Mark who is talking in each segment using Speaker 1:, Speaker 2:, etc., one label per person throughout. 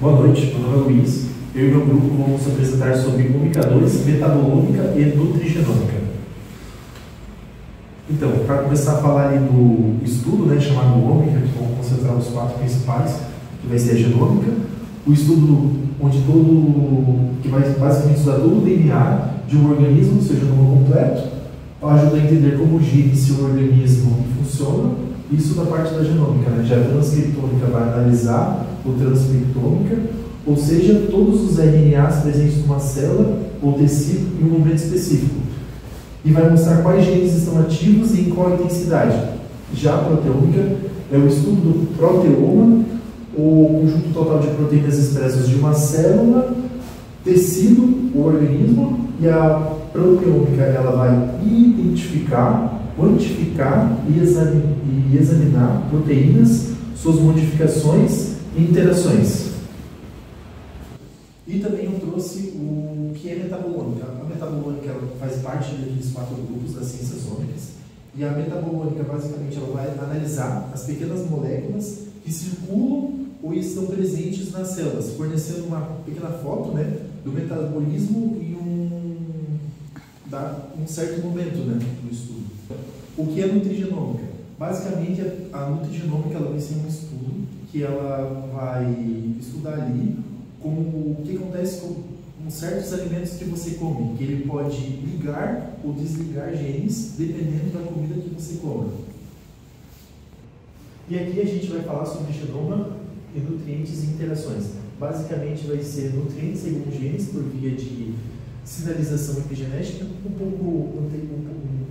Speaker 1: Boa noite, meu nome é Luiz. Eu e meu grupo vamos apresentar sobre ômega-2, metabolômica e nutrigenômica. Então, para começar a falar ali do estudo, chamado ômega, que vamos concentrar os 4 principais, que vai ser a genômica, o estudo que vai basicamente estudar todo o DNA de um organismo, seu genoma completo, ajuda a entender como o gene e seu organismo funciona. Isso da parte da genômica, Já a transcriptômica vai analisar o transcriptômica, ou seja, todos os RNAs presentes numa célula ou tecido em um momento específico. E vai mostrar quais genes estão ativos e em qual intensidade. Já a proteômica é o estudo do proteoma, o conjunto total de proteínas expressas de uma célula, tecido ou organismo, e a proteômica ela vai identificar, quantificar e examinar proteínas, suas modificações e interações. E também eu trouxe o que é metabolômica. A metabolômica ela faz parte daqueles 4 grupos das ciências ômicas. E a metabolômica, basicamente, ela vai analisar as pequenas moléculas que circulam ou estão presentes nas células, fornecendo uma pequena foto do metabolismo em um certo momento do estudo. O que é nutrigenômica? Basicamente, a nutrigenômica ela vai ser um estudo que ela vai estudar ali como o que acontece com certos alimentos que você come, que ele pode ligar ou desligar genes dependendo da comida que você come. E aqui a gente vai falar sobre genoma e nutrientes e interações. Basicamente vai ser nutrientes segundo genes por via de sinalização epigenética, um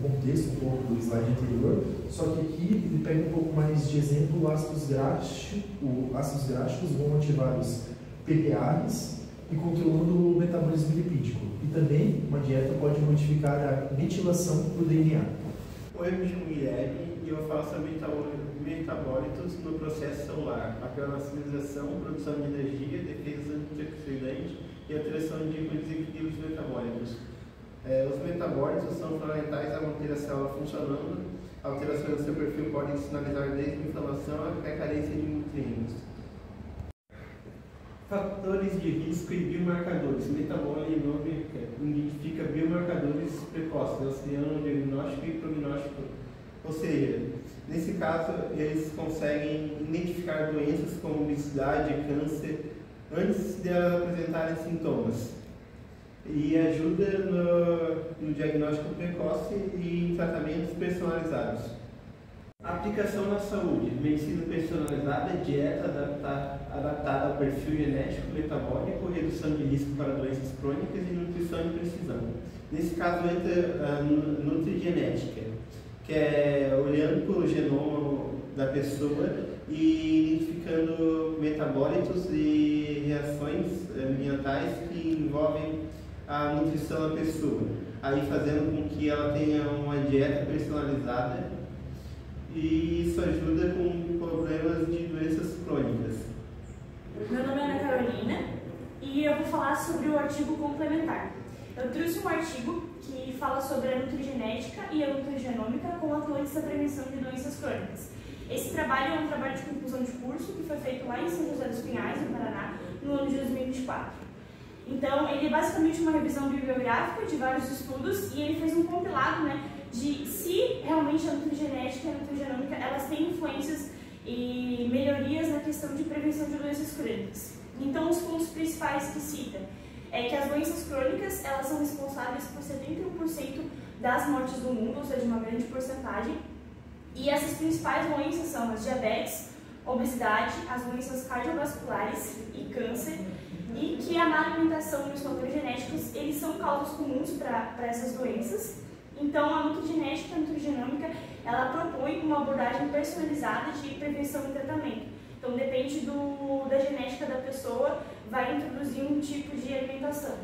Speaker 1: contexto um pouco do slide anterior, só que aqui ele pega um pouco mais de exemplo, ácidos gráficos vão ativar os PPARs e controlando o metabolismo lipídico. E também uma dieta pode modificar a metilação do DNA.
Speaker 2: Oi, eu me chamo Guilherme e eu vou falar sobre metabólitos no processo celular, apela na sinalização, produção de energia, defesa antioxidante e alteração de desequilíbrios metabólicos. Os metabólitos são fundamentais a manter a célula funcionando. Alterações do seu perfil podem sinalizar desde a inflamação até a carência de nutrientes. Fatores de risco e biomarcadores. Metabolômica identifica biomarcadores precoces, auxiliando o diagnóstico e prognóstico. Ou seja, nesse caso, eles conseguem identificar doenças como obesidade e câncer antes de elas apresentarem sintomas. E ajuda no diagnóstico precoce e em tratamentos personalizados. Aplicação na saúde, medicina personalizada, dieta adaptada ao perfil genético, metabólico, redução de risco para doenças crônicas e nutrição de precisão. Nesse caso entra a nutrigenética, que é olhando para o genoma da pessoa e identificando metabólitos e reações ambientais que envolvem a nutrição da pessoa, aí fazendo com que ela tenha uma dieta personalizada. E isso ajuda com problemas de doenças crônicas.
Speaker 3: Meu nome é Ana Carolina e eu vou falar sobre o artigo complementar. Eu trouxe um artigo que fala sobre a nutrigenética e a nutrigenômica como atuantes da prevenção de doenças crônicas. Esse trabalho é um trabalho de conclusão de curso que foi feito lá em São José dos Pinhais, no Paraná, no ano de 2024. Então, ele é basicamente uma revisão bibliográfica de vários estudos e ele fez um compilado, de se realmente a nutrigenética e a nutrigenômica elas têm influências e melhorias na questão de prevenção de doenças crônicas. Então, os pontos principais que cita é que as doenças crônicas elas são responsáveis por 71% das mortes do mundo, ou seja, uma grande porcentagem. E essas principais doenças são as diabetes, obesidade, as doenças cardiovasculares e câncer, e que a má alimentação e os fatores genéticos eles são causas comuns para essas doenças. Então, a nutrigenética e a nutrigenômica, ela propõe uma abordagem personalizada de prevenção e tratamento. Então, depende da genética da pessoa, vai introduzir um tipo de alimentação.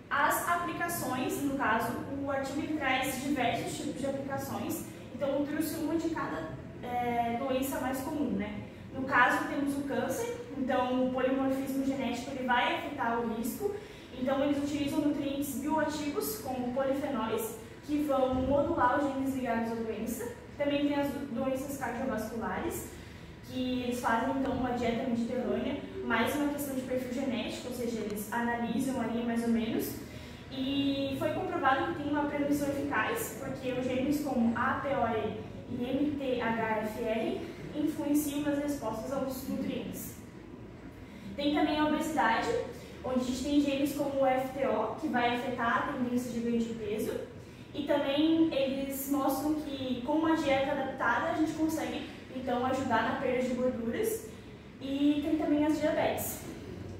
Speaker 3: As aplicações, no caso, o artigo traz diversos tipos de aplicações. Então, eu trouxe uma de cada doença mais comum, No caso, temos o câncer. Então, o polimorfismo genético ele vai afetar o risco. Então, eles utilizam nutrientes bioativos, como polifenóis, que vão modular os genes ligados à doença. Também tem as doenças cardiovasculares, que eles fazem, então, uma dieta mediterrânea, mais uma questão de perfil genético, ou seja, eles analisam ali mais ou menos, e foi comprovado que tem uma prevenção eficaz, porque os genes como APOE e MTHFR influenciam nas respostas aos nutrientes. Tem também a obesidade, onde a gente tem genes como o FTO, que vai afetar a tendência de ganho de peso, e também eles mostram que com uma dieta adaptada a gente consegue então ajudar na perda de gorduras. E tem também as diabetes,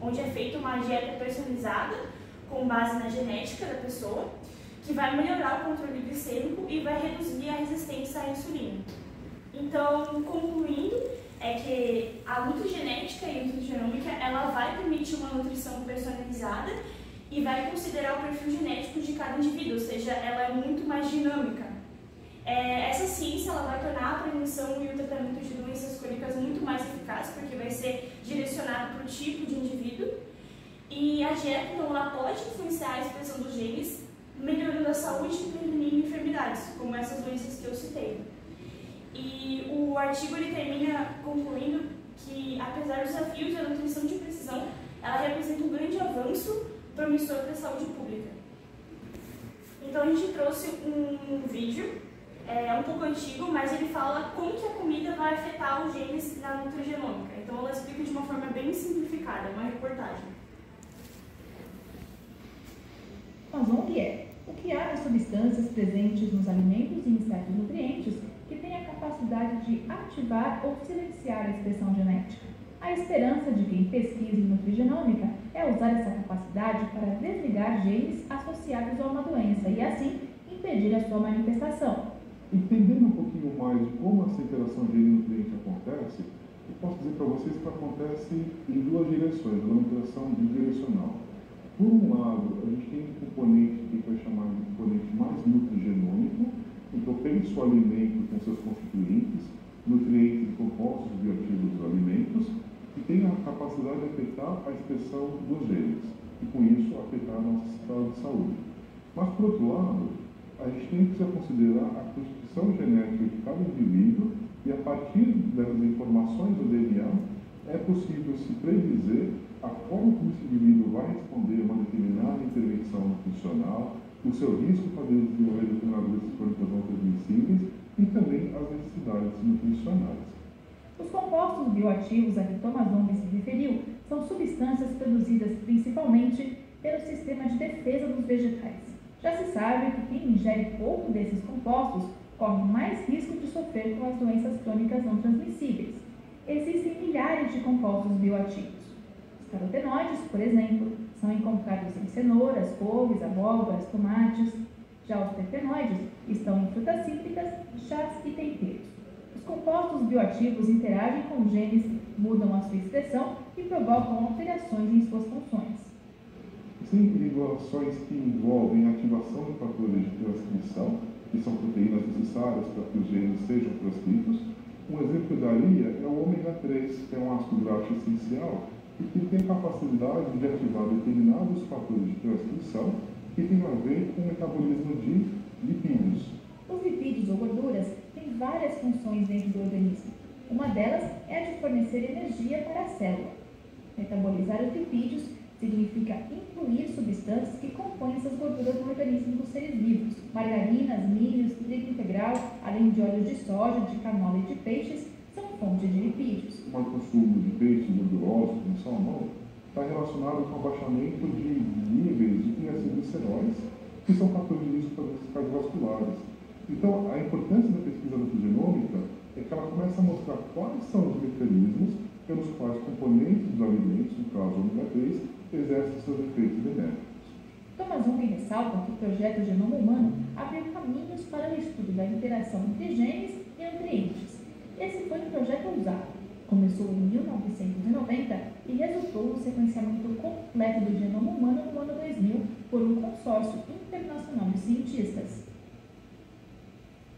Speaker 3: onde é feita uma dieta personalizada com base na genética da pessoa, que vai melhorar o controle glicêmico e vai reduzir a resistência à insulina. Então, concluindo, é que a nutrigenética e a nutrigenômica ela vai permitir uma nutrição personalizada e vai considerar o perfil genético de cada indivíduo, ou seja, ela é muito mais dinâmica. Essa ciência ela vai tornar a prevenção e o tratamento de doenças crônicas muito mais eficaz, porque vai ser direcionado para o tipo de indivíduo. E a dieta, então, ela pode influenciar a expressão dos genes, melhorando a saúde e prevenindo enfermidades, como essas doenças que eu citei. E o artigo ele termina concluindo que, apesar dos desafios, a nutrição de precisão ela representa um grande avanço promissor para a saúde pública. Então, a gente trouxe um vídeo. É um pouco antigo, mas ele fala como que a comida vai afetar os genes na nutrigenômica. Então ela explica de uma forma bem simplificada, uma reportagem.
Speaker 4: Mas onde é? O que há nas substâncias presentes nos alimentos e em certos nutrientes que têm a capacidade de ativar ou silenciar a expressão genética? A esperança de quem pesquisa em nutrigenômica é usar essa capacidade para desligar genes associados a uma doença e assim impedir a sua manifestação.
Speaker 5: Entendendo um pouquinho mais de como essa interação gene-nutriente acontece, eu posso dizer para vocês que acontece em duas direções, uma interação bidirecional. Por um lado, a gente tem um componente que vai chamar de componente mais nutrigenômico, então pensa o alimento com seus constituintes, nutrientes e compostos bioativos dos alimentos, que tem a capacidade de afetar a expressão dos genes, e com isso afetar a nossa estado de saúde. Mas, por outro lado, a gente tem que considerar a constituição genética de cada indivíduo e, a partir das informações do DNA, é possível se predizer a forma como esse indivíduo vai responder a uma determinada intervenção nutricional, o seu risco para desenvolver determinadas doenças crônicas não transmissíveis e também as necessidades nutricionais.
Speaker 4: Os compostos bioativos a que Thomas Ombe se referiu são substâncias produzidas principalmente pelo sistema de defesa dos vegetais. Já se sabe que quem ingere pouco desses compostos corre mais risco de sofrer com as doenças crônicas não transmissíveis. Existem milhares de compostos bioativos. Os carotenoides, por exemplo, são encontrados em cenouras, couves, abóboras, tomates. Já os terpenoides estão em frutas cítricas, chás e temperos. Os compostos bioativos interagem com genes, mudam a sua expressão e provocam alterações em suas funções.
Speaker 5: Sempre regulações que envolvem a ativação de fatores de transcrição, que são proteínas necessárias para que os genes sejam transcritos. Um exemplo daria é o ômega 3, que é um ácido graxo essencial, e que tem a capacidade de ativar determinados fatores de transcrição que têm a ver com o metabolismo de lipídios.
Speaker 4: Os lipídios ou gorduras têm várias funções dentro do organismo. Uma delas é a de fornecer energia para a célula. Metabolizar os lipídios significa incluir substâncias que compõem essas gorduras no organismo dos seres vivos. Margarinas, milhos, trigo integral, além de óleos de soja, de canola e de peixes, são fonte de lipídios.
Speaker 5: O consumo de peixes gordurosos, como salmão, está relacionado com o abaixamento de níveis de triacilgliceróis, que são fatores de risco para doenças cardiovasculares. Então, a importância da pesquisa nutrigenômica é que ela começa a mostrar quais são os mecanismos pelos quais componentes dos alimentos, no caso o ômega 3, exercem seus efeitos benéficos.
Speaker 4: Thomas Ombe ressalta que o projeto Genoma Humano abriu caminhos para o estudo da interação entre genes e nutrientes. Esse foi um projeto ousado. Começou em 1990 e resultou no sequenciamento completo do genoma humano no ano 2000 por um consórcio internacional de cientistas.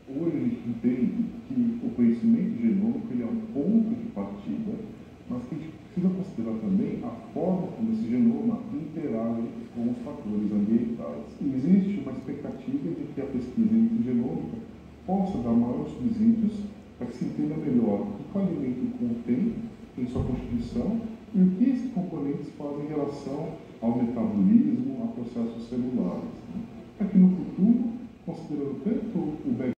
Speaker 5: Hoje a gente entende que o conhecimento genômico ele é um ponto de partida, mas que a gente precisa considerar também a forma como esse genoma interage com os fatores ambientais. E existe uma expectativa de que a pesquisa em genômica possa dar maiores subsídios para que se entenda melhor o que o alimento contém em sua constituição e o que esses componentes fazem em relação ao metabolismo, a processos celulares. Né? Aqui no futuro, considerando tanto o